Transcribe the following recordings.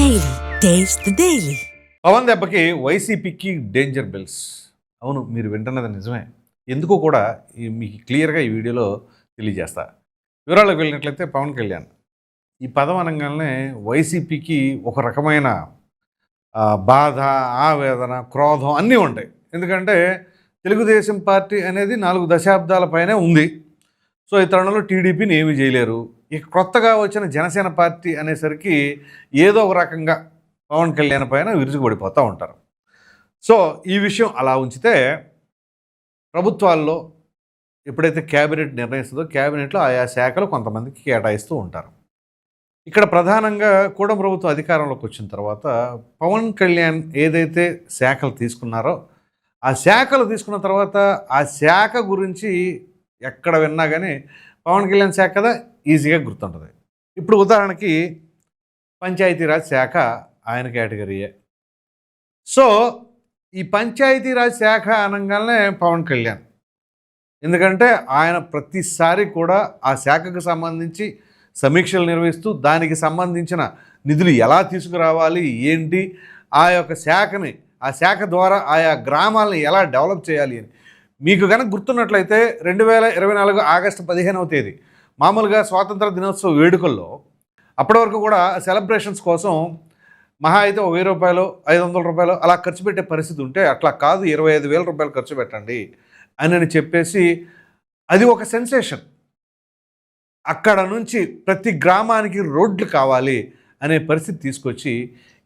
Daily taste the daily. Pavan దెబ్బకి వైసీపీకి danger bells. అవును, మీరు వింటున్నది నిజమే. ఎందుకో కూడా మీకు క్లియర్గా ఈ వీడియోలో తెలియజేస్తా. వివరాలకు వెళ్ళినట్లయితే పవన్ కళ్యాణ్ ఈ పదం అనగానే వైసీపీకి ఒక రకమైన బాధ, ఆవేదన, క్రోధం అన్నీ ఉంటాయి. ఎందుకంటే తెలుగుదేశం పార్టీ అనేది 4 దశాబ్దాల పైనే ఉంది. సో ఈ తరుణంలో టీడీపీని ఏమీ చేయలేరు. ఇక కొత్తగా వచ్చిన జనసేన పార్టీ అనేసరికి ఏదో ఒక రకంగా పవన్ కళ్యాణ్ పైన విరుచుకుపడిపోతూ ఉంటారు. సో ఈ విషయం అలా ఉంచితే ప్రభుత్వాల్లో ఎప్పుడైతే క్యాబినెట్ నిర్ణయిస్తుందో క్యాబినెట్లో ఆయా శాఖలు కొంతమందికి కేటాయిస్తూ ఉంటారు. ఇక్కడ ప్రధానంగా కూటమి ప్రభుత్వం అధికారంలోకి వచ్చిన తర్వాత పవన్ కళ్యాణ్ ఏదైతే శాఖలు తీసుకున్నారో ఆ శాఖలు తీసుకున్న తర్వాత ఆ శాఖ గురించి ఎక్కడ విన్నా కానీ పవన్ కళ్యాణ్ శాఖ కదా ఈజీగా గుర్తుంటుంది. ఇప్పుడు ఉదాహరణకి పంచాయతీరాజ్ శాఖ ఆయన కేటగిరీయే. సో ఈ పంచాయతీరాజ్ శాఖ అనగానే పవన్ కళ్యాణ్, ఎందుకంటే ఆయన ప్రతిసారి కూడా ఆ శాఖకు సంబంధించి సమీక్షలు నిర్వహిస్తూ దానికి సంబంధించిన నిధులు ఎలా తీసుకురావాలి, ఏంటి, ఆ యొక్క శాఖని ఆ శాఖ ద్వారా ఆయా గ్రామాలని ఎలా డెవలప్ చేయాలి అని మీకు కనుక గుర్తున్నట్లయితే 2024 ఆగస్టు 15వ తేదీ మామూలుగా స్వాతంత్ర దినోత్సవ వేడుకల్లో అప్పటి వరకు కూడా సెలబ్రేషన్స్ కోసం మహా అయితే ₹1000 ₹500 అలా ఖర్చు పెట్టే పరిస్థితి ఉంటే అట్లా కాదు, 25,000 రూపాయలు ఖర్చు పెట్టండి అని చెప్పేసి అది ఒక సెన్సేషన్. అక్కడ నుంచి ప్రతి గ్రామానికి రోడ్లు కావాలి అనే పరిస్థితి తీసుకొచ్చి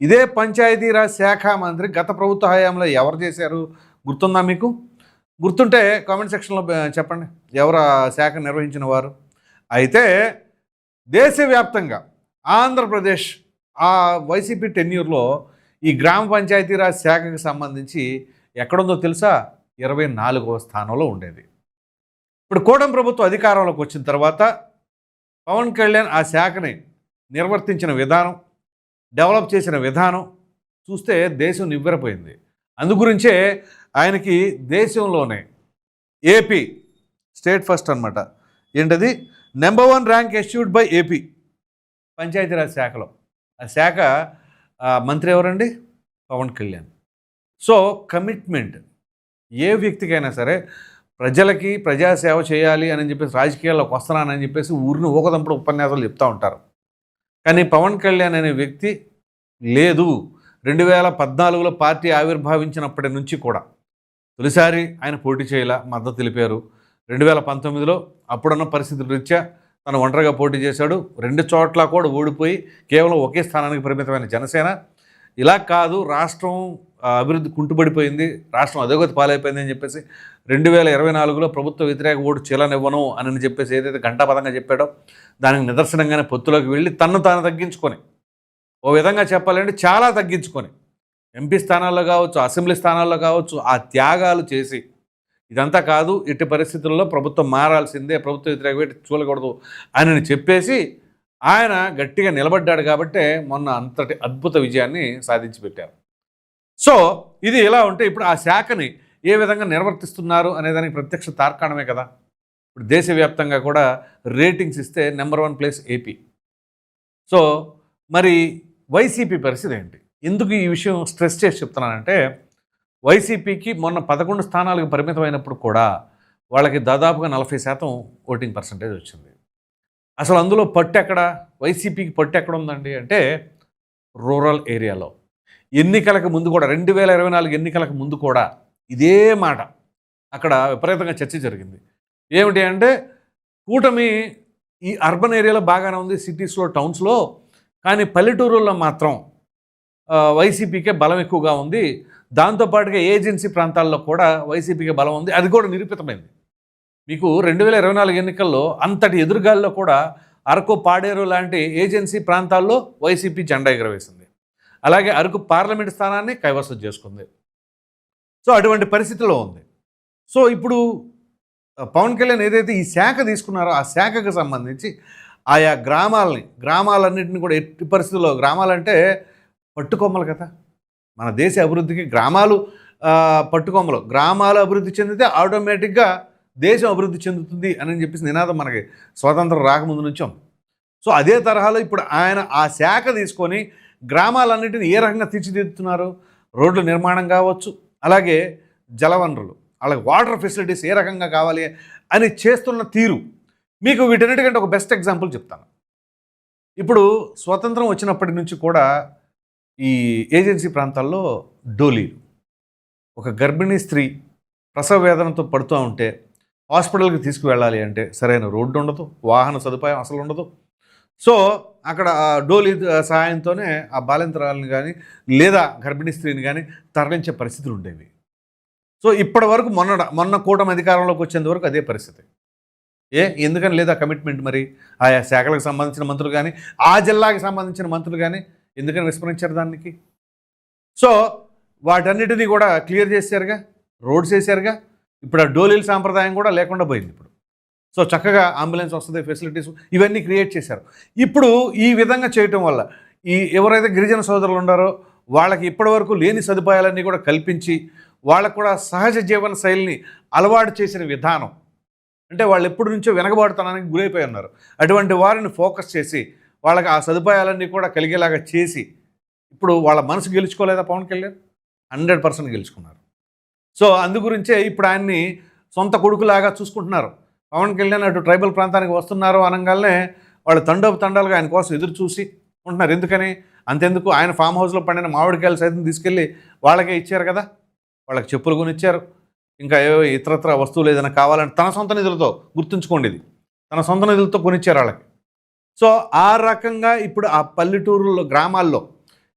ఇదే పంచాయతీరాజ్ శాఖ మంత్రి గత ప్రభుత్వ హయాంలో ఎవరు చేశారు గుర్తుందా మీకు? గుర్తుంటే కామెంట్ సెక్షన్లో చెప్పండి ఎవరు ఆ శాఖ నిర్వహించిన వారు. అయితే దేశవ్యాప్తంగా ఆంధ్రప్రదేశ్ ఆ వైసీపీ టెన్యూర్లో ఈ గ్రామ పంచాయతీరాజ్ శాఖకు సంబంధించి ఎక్కడుందో తెలుసా? 24వ స్థానంలో ఉండేది. ఇప్పుడు కూటమి ప్రభుత్వం అధికారంలోకి వచ్చిన తర్వాత పవన్ కళ్యాణ్ ఆ శాఖని నిర్వర్తించిన విధానం, డెవలప్ చేసిన విధానం చూస్తే దేశం నివ్వెరపోయింది. అందుగురించే ఆయనకి దేశంలోనే ఏపీ స్టేట్ ఫస్ట్ అనమాట. ఏంటది? Number 1 rank ఎష్యూడ్ by AP Panchayati Raj శాఖలో. ఆ శాఖ మంత్రి ఎవరండి? పవన్ కళ్యాణ్. సో కమిట్మెంట్ ఏ వ్యక్తికైనా సరే ప్రజలకి ప్రజాసేవ చేయాలి అని చెప్పేసి రాజకీయాల్లోకి వస్తున్నానని చెప్పేసి ఊరిని ఊకదంపుడు ఉపన్యాసాలు చెప్తూ ఉంటారు. కానీ పవన్ కళ్యాణ్ అనే వ్యక్తి లేదు. 2014లో పార్టీ ఆవిర్భావించినప్పటి నుంచి కూడా తొలిసారి ఆయన పోటీ చేయాల మద్దతు తెలిపారు. 2019లో అప్పుడున్న పరిస్థితుల రీత్యా తను ఒంటరిగా పోటీ చేశాడు. 2 చోట్ల కూడా ఓడిపోయి కేవలం ఒకే స్థానానికి పరిమితమైన జనసేన ఇలా కాదు, రాష్ట్రం అభివృద్ధి కుంటుపడిపోయింది, రాష్ట్రం అధోగతి పాలైపోయింది అని చెప్పేసి 2024లో ప్రభుత్వ వ్యతిరేక ఓటు చీలనివ్వను అని చెప్పేసి ఏదైతే ఘంటాపథంగా చెప్పాడో దానికి నిదర్శనంగానే పొత్తులోకి వెళ్ళి తన్ను తాను తగ్గించుకొని, ఓ విధంగా చెప్పాలంటే చాలా తగ్గించుకొని ఎంపీ స్థానాల్లో కావచ్చు, అసెంబ్లీ స్థానాల్లో కావచ్చు ఆ త్యాగాలు చేసి ఇదంతా కాదు, ఇట్టి పరిస్థితుల్లో ప్రభుత్వం మారాల్సిందే, ప్రభుత్వ వ్యతిరేక వేటి చూడకూడదు అని చెప్పేసి ఆయన గట్టిగా నిలబడ్డాడు. కాబట్టే మొన్న అంతటి అద్భుత విజయాన్ని సాధించి పెట్టారు. సో ఇది ఎలా ఉంటే ఇప్పుడు ఆ శాఖని ఏ విధంగా నిర్వర్తిస్తున్నారు అనేదానికి ప్రత్యక్ష తార్కాణమే కదా. ఇప్పుడు దేశవ్యాప్తంగా కూడా రేటింగ్స్ ఇస్తే నెంబర్ 1 ప్లేస్ ఏపీ. సో మరి వైసీపీ పరిస్థితి ఏంటి? ఎందుకు ఈ విషయం స్ట్రెస్ చేసి చెప్తున్నానంటే వైసీపీకి మొన్న 11 స్థానాలకు పరిమితమైనప్పుడు కూడా వాళ్ళకి దాదాపుగా 40% ఓటింగ్ పర్సంటేజ్ వచ్చింది. అసలు అందులో పట్టు ఎక్కడ, వైసీపీకి పట్టు ఎక్కడ ఉందండి అంటే రూరల్ ఏరియాలో. ఎన్నికలకు ముందు కూడా 2024 ఎన్నికలకు ముందు కూడా ఇదే మాట అక్కడ విపరీతంగా చర్చ జరిగింది. ఏమిటి అంటే కూటమి ఈ అర్బన్ ఏరియాలో బాగానే ఉంది, సిటీస్లో, టౌన్స్లో, కానీ పల్లెటూరుల్లో మాత్రం వైసీపీకే బలం ఎక్కువగా ఉంది. దాంతోపాటుగా ఏజెన్సీ ప్రాంతాల్లో కూడా వైసీపీకే బలం ఉంది. అది కూడా నిరూపితమైంది. మీకు 2024 ఎన్నికల్లో అంతటి ఎదురుగాల్లో కూడా అరకు, పాడేరు లాంటి ఏజెన్సీ ప్రాంతాల్లో వైసీపీ జెండా ఎగరవేసింది. అలాగే అరకు పార్లమెంట్ స్థానాన్ని కైవసం చేసుకుంది. సో అటువంటి పరిస్థితిలో ఉంది. సో ఇప్పుడు పవన్ కళ్యాణ్ ఏదైతే ఈ శాఖ తీసుకున్నారో ఆ శాఖకు సంబంధించి ఆయా గ్రామాలన్నింటినీ కూడా ఎట్టి పరిస్థితుల్లో, గ్రామాలంటే పట్టుకొమ్మలు కదా, మన దేశ అభివృద్ధికి గ్రామాలు పట్టుకొమ్మలు. గ్రామాలు అభివృద్ధి చెందితే ఆటోమేటిక్గా దేశం అభివృద్ధి చెందుతుంది అని చెప్పేసి నినాదం మనకి స్వాతంత్రం రాకముందు నుంచి ఉంది. సో అదే తరహాలో ఇప్పుడు ఆయన ఆ శాఖ తీసుకొని గ్రామాలన్నింటినీ ఏ రకంగా తీర్చిదిద్దుతున్నారు, రోడ్ల నిర్మాణం కావచ్చు, అలాగే జలవనరులు, అలాగే వాటర్ ఫెసిలిటీస్ ఏ రకంగా కావాలి అని చేస్తున్న తీరు. మీకు వీటన్నిటికంటే ఒక బెస్ట్ ఎగ్జాంపుల్ చెప్తాను. ఇప్పుడు స్వతంత్రం వచ్చినప్పటి నుంచి కూడా ఈ ఏజెన్సీ ప్రాంతాల్లో డోలీలు, ఒక గర్భిణీ స్త్రీ ప్రసవ వేదనతో పడుతూ ఉంటే హాస్పిటల్కి తీసుకువెళ్ళాలి అంటే సరైన రోడ్డు ఉండదు, వాహన సదుపాయం అసలు ఉండదు. సో అక్కడ డోలీ సహాయంతోనే ఆ బాలింతరాలను కానీ లేదా గర్భిణీ స్త్రీని కానీ తరలించే పరిస్థితులు ఉండేవి. సో ఇప్పటి వరకు మొన్న కూటమి అధికారంలోకి వచ్చేంత వరకు అదే పరిస్థితి. ఎందుకని లేదా కమిట్మెంట్? మరి ఆయా శాఖలకు సంబంధించిన మంత్రులు కానీ ఆ జిల్లాకి సంబంధించిన మంత్రులు కానీ ఎందుకని విస్మరించారు దానికి? సో వాటన్నిటినీ కూడా క్లియర్ చేశారుగా, రోడ్స్ వేసారుగా. ఇప్పుడు ఆ డోలీల సాంప్రదాయం కూడా లేకుండా పోయింది ఇప్పుడు. సో చక్కగా అంబులెన్స్ వస్తుంది, ఫెసిలిటీస్ ఇవన్నీ క్రియేట్ చేశారు. ఇప్పుడు ఈ విధంగా చేయటం వల్ల ఎవరైతే గిరిజన సోదరులు ఉన్నారో వాళ్ళకి ఇప్పటివరకు లేని సదుపాయాలన్నీ కూడా కల్పించి వాళ్ళకు కూడా సహజ జీవన శైలిని అలవాటు చేసిన విధానం, అంటే వాళ్ళు ఎప్పటి నుంచో వెనకబాటుతనానికి గురైపోయి ఉన్నారు. అటువంటి వారిని ఫోకస్ చేసి వాళ్ళకి ఆ సదుపాయాలన్నీ కూడా కలిగేలాగా చేసి ఇప్పుడు వాళ్ళ మనసు గెలుచుకోలేదా పవన్ కళ్యాణ్? 100% గెలుచుకున్నారు. సో అందుగురించే ఇప్పుడు ఆయన్ని సొంత కొడుకులాగా చూసుకుంటున్నారు. పవన్ కళ్యాణ్ అటు ట్రైబల్ ప్రాంతానికి వస్తున్నారు అనగానే వాళ్ళు తండాలుగా ఆయన కోసం ఎదురు చూసి ఉంటున్నారు. ఎందుకని? అంతెందుకు, ఆయన ఫామ్ హౌస్లో పండిన మామిడికాయలు సైతం తీసుకెళ్ళి వాళ్ళకే ఇచ్చారు కదా, వాళ్ళకి చెప్పులు కొనిచ్చారు, ఇంకా ఏవో ఇతరత్ర వస్తువులు ఏదైనా కావాలంటే తన సొంత నిధులతో, గుర్తుంచుకోండి ఇది తన సొంత నిధులతో కొనిచ్చారు వాళ్ళకి. సో ఆ రకంగా ఇప్పుడు ఆ పల్లెటూరులో గ్రామాల్లో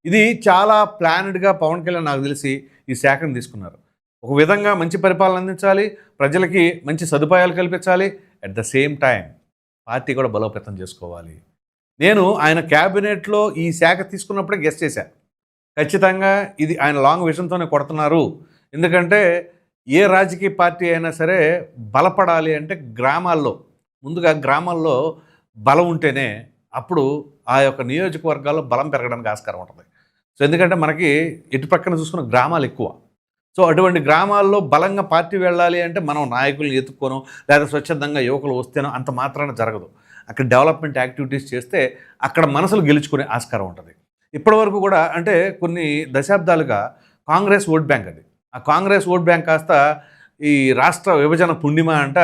ఇది చాలా ప్లానెడ్గా పవన్ కళ్యాణ్ నాకు తెలిసి ఈ శాఖను తీసుకున్నారు. ఒక విధంగా మంచి పరిపాలన అందించాలి, ప్రజలకి మంచి సదుపాయాలు కల్పించాలి, at the same time party కూడా బలోపేతం చేసుకోవాలి. నేను ఆయన క్యాబినెట్లో ఈ శాఖ తీసుకున్నప్పుడే గెస్ట్ చేశాను, ఖచ్చితంగా ఇది ఆయన లాంగ్ విజన్తోనే కొడుతున్నారు. ఎందుకంటే ఏ రాజకీయ పార్టీ అయినా సరే బలపడాలి అంటే ముందుగా గ్రామాల్లో బలం ఉంటేనే అప్పుడు ఆ యొక్క నియోజకవర్గాల్లో బలం పెరగడానికి ఆస్కారం ఉంటుంది. సో ఎందుకంటే మనకి ఇటు పక్కన చూసుకున్న గ్రామాలు ఎక్కువ. సో అటువంటి గ్రామాల్లో బలంగా పార్టీ వెళ్ళాలి అంటే మనం నాయకులను ఎత్తుక్కోనో లేదా స్వచ్ఛందంగా యువకులు వస్తేనో అంత మాత్రాన జరగదు. అక్కడ డెవలప్మెంట్ యాక్టివిటీస్ చేస్తే అక్కడ మనసులు గెలుచుకునే ఆస్కారం ఉంటుంది. ఇప్పటివరకు కూడా అంటే కొన్ని దశాబ్దాలుగా కాంగ్రెస్ ఓట్ బ్యాంక్ అది. ఆ కాంగ్రెస్ ఓట్ బ్యాంక్ కాస్త ఈ రాష్ట్ర విభజన పుణ్యమ అంట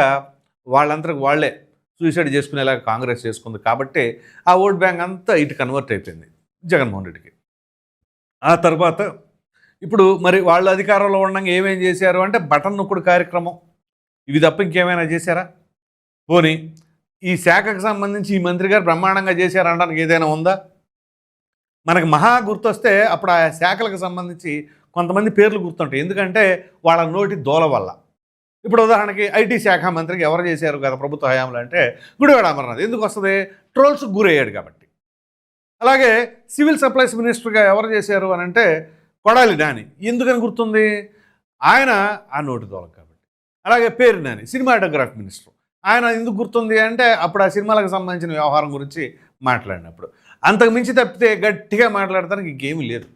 వాళ్ళందరికి వాళ్ళే సూసైడ్ చేసుకునేలాగా కాంగ్రెస్ చేసుకుంది. కాబట్టి ఆ ఓట్ బ్యాంక్ అంతా ఇటు కన్వర్ట్ అయిపోయింది జగన్మోహన్ రెడ్డికి. ఆ తర్వాత ఇప్పుడు మరి వాళ్ళు అధికారంలో ఉండగా ఏమేం చేశారు అంటే బటన్ నొక్కుడు కార్యక్రమం, ఇవి తప్ప ఇంకేమైనా చేశారా? పోనీ ఈ శాఖకు సంబంధించి ఈ మంత్రి గారు బ్రహ్మాండంగా చేశారనడానికి ఏదైనా ఉందా? మనకు మహా గుర్తొస్తే అప్పుడు ఆ శాఖలకు సంబంధించి కొంతమంది పేర్లు గుర్తుంటాయి, ఎందుకంటే వాళ్ళ నోటి దోల వల్ల. ఇప్పుడు ఉదాహరణకి ఐటీ శాఖ మంత్రికి ఎవరు చేశారు గత ప్రభుత్వ హయాంలో అంటే గుడివాడ అమర్నాథ్. ఎందుకు వస్తుంది? ట్రోల్స్కి గురయ్యాడు కాబట్టి. అలాగే సివిల్ సప్లైస్ మినిస్టర్గా ఎవరు చేశారు అని అంటే కొడాలి నాని. ఎందుకని గుర్తుంది? ఆయన ఆ నోటి దోల కాబట్టి. అలాగే పేరు నాని సినిమాటోగ్రఫీ మినిస్టర్, ఆయన ఎందుకు గుర్తుంది అంటే అప్పుడు ఆ సినిమాలకు సంబంధించిన వ్యవహారం గురించి మాట్లాడినప్పుడు. అంతకు మించి తప్పితే గట్టిగా మాట్లాడటానికి ఇంకేమీ లేదు.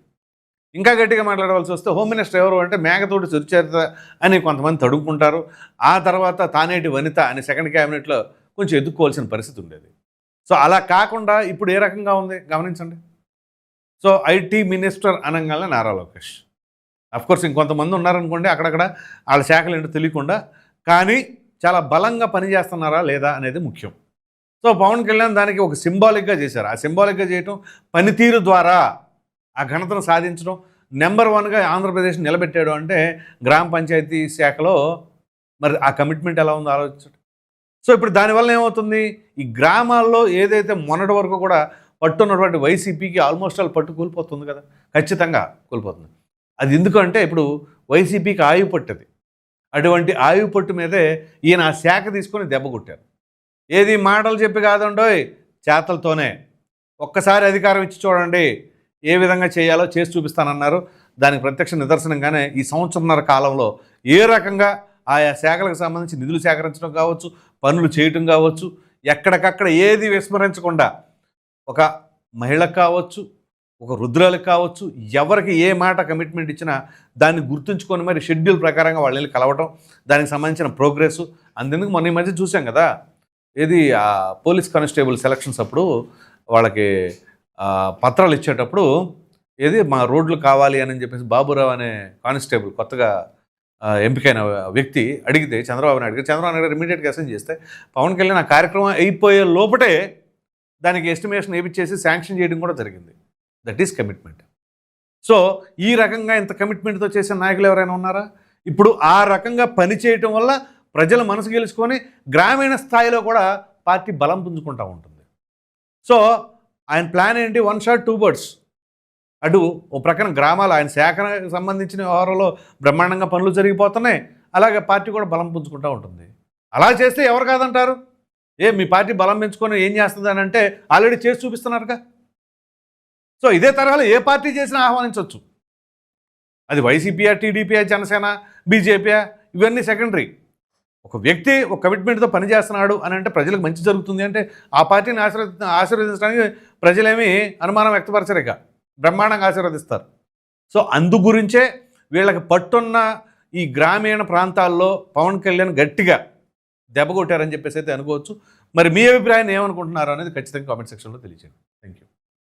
ఇంకా గట్టిగా మాట్లాడవలసి వస్తే హోమ్ మినిస్టర్ ఎవరు అంటే మేకతోటి సుచరిత అని కొంతమంది తడుముకుంటారు. ఆ తర్వాత తానేటి వనిత అని సెకండ్ క్యాబినెట్లో కొంచెం ఎదుర్కోవాల్సిన పరిస్థితి ఉండేది. సో అలా కాకుండా ఇప్పుడు ఏ రకంగా ఉంది గమనించండి. సో ఐటీ మినిస్టర్ అనగానే నారా లోకేష్, అఫ్కోర్స్ ఇంకొంతమంది ఉన్నారనుకోండి అక్కడక్కడ వాళ్ళ శాఖలు ఏంటో తెలియకుండా, కానీ చాలా బలంగా పనిచేస్తున్నారా లేదా అనేది ముఖ్యం. సో పవన్ కళ్యాణ్ దానికి ఒక సింబాలిక్గా చేశారు. ఆ సింబాలిక్గా చేయటం, పనితీరు ద్వారా ఆ ఘనతను సాధించడం, నెంబర్ 1గా ఆంధ్రప్రదేశ్ నిలబెట్టాడు అంటే గ్రామ పంచాయతీ శాఖలో మరి ఆ కమిట్మెంట్ ఎలా ఉందో ఆలోచించండి. సో ఇప్పుడు దానివల్ల ఏమవుతుంది? ఈ గ్రామాల్లో ఏదైతే మొన్నటి వరకు కూడా పట్టున్నటువంటి వైసీపీకి ఆల్మోస్ట్ ఆల్ పట్టు కోల్పోతుంది కదా, ఖచ్చితంగా కోల్పోతుంది. అది ఎందుకంటే ఇప్పుడు వైసీపీకి ఆయువు పట్టది. అటువంటి ఆయువు పట్టు మీదే ఈయన ఆ శాఖ తీసుకొని దెబ్బ కొట్టారు. ఏది మాటలు చెప్పి కాదండోయ్, చేతలతోనే. ఒక్కసారి అధికారం ఇచ్చి చూడండి, ఏ విధంగా చేయాలో చేసి చూపిస్తానన్నారు. దానికి ప్రత్యక్ష నిదర్శనంగానే ఈ సంవత్సరంన్నర కాలంలో ఏ రకంగా ఆయా శాఖలకు సంబంధించి నిధులు సేకరించడం కావచ్చు, పనులు చేయటం కావచ్చు, ఎక్కడికక్కడ ఏది విస్మరించకుండా ఒక మహిళకు కావచ్చు, ఒక రుద్రాలకు కావచ్చు, ఎవరికి ఏ మాట కమిట్మెంట్ ఇచ్చినా దాన్ని గుర్తుంచుకొని మరి షెడ్యూల్ ప్రకారంగా వాళ్ళని కలవటం, దానికి సంబంధించిన ప్రోగ్రెస్. అందుకు మొన్న ఈ మధ్య చూసాం కదా, ఏది పోలీస్ కానిస్టేబుల్ సెలక్షన్స్ అప్పుడు వాళ్ళకి పత్రాలు ఇచ్చేటప్పుడు ఏది మా రోడ్లు కావాలి అని చెప్పేసి బాబురావు అనే కానిస్టేబుల్ కొత్తగా ఎంపికైన వ్యక్తి అడిగితే చంద్రబాబు నాయుడు గారు ఇమీడియట్గా అసైన్ చేస్తే పవన్ కళ్యాణ్ ఆ కార్యక్రమం అయిపోయే లోపటే దానికి ఎస్టిమేషన్ వేయించేసి శాంక్షన్ చేయడం కూడా జరిగింది. That is commitment. సో ఈ రకంగా ఇంత కమిట్మెంట్తో చేసే నాయకులు ఎవరైనా ఉన్నారా? ఇప్పుడు ఆ రకంగా పనిచేయటం వల్ల ప్రజల మనసు గెలుచుకొని గ్రామీణ స్థాయిలో కూడా పార్టీ బలం పుంజుకుంటూ ఉంటుంది. సో ఆయన ప్లాన్ ఏంటి? 1 shot 2 birds. అటు ఓ ప్రక్కన గ్రామాలు ఆయన శాఖకు సంబంధించిన వ్యవహారంలో బ్రహ్మాండంగా పనులు జరిగిపోతున్నాయి, అలాగే పార్టీ కూడా బలం పుంజుకుంటూ ఉంటుంది. అలా చేస్తే ఎవరు కాదంటారు? మీ పార్టీ బలం పెంచుకొని ఏం చేస్తుంది అని అంటే ఆల్రెడీ చేసి చూపిస్తున్నారుగా. సో ఇదే తరహాలో ఏ పార్టీ చేసినా ఆహ్వానించవచ్చు. అది వైసీపీయా, టీడీపీయా, జనసేన, బీజేపీయా, ఇవన్నీ సెకండరీ. ఒక వ్యక్తి ఒక కమిట్మెంట్తో పనిచేస్తున్నాడు అని అంటే ప్రజలకు మంచి జరుగుతుంది అంటే ఆ పార్టీని ఆశీర్వదించడానికి ప్రజలేమీ అనుమానం వ్యక్తపరచరేక, బ్రహ్మాండంగా ఆశీర్వదిస్తారు. సో అందు గురించే వీళ్ళకి పట్టున్న ఈ గ్రామీణ ప్రాంతాల్లో పవన్ కళ్యాణ్ గట్టిగా దెబ్బ కొట్టారని చెప్పేసి అయితే అనుకోవచ్చు. మరి మీ అభిప్రాయాన్ని ఏమనుకుంటున్నారో అనేది ఖచ్చితంగా కామెంట్ సెక్షన్లో తెలియజేయండి. Thank you.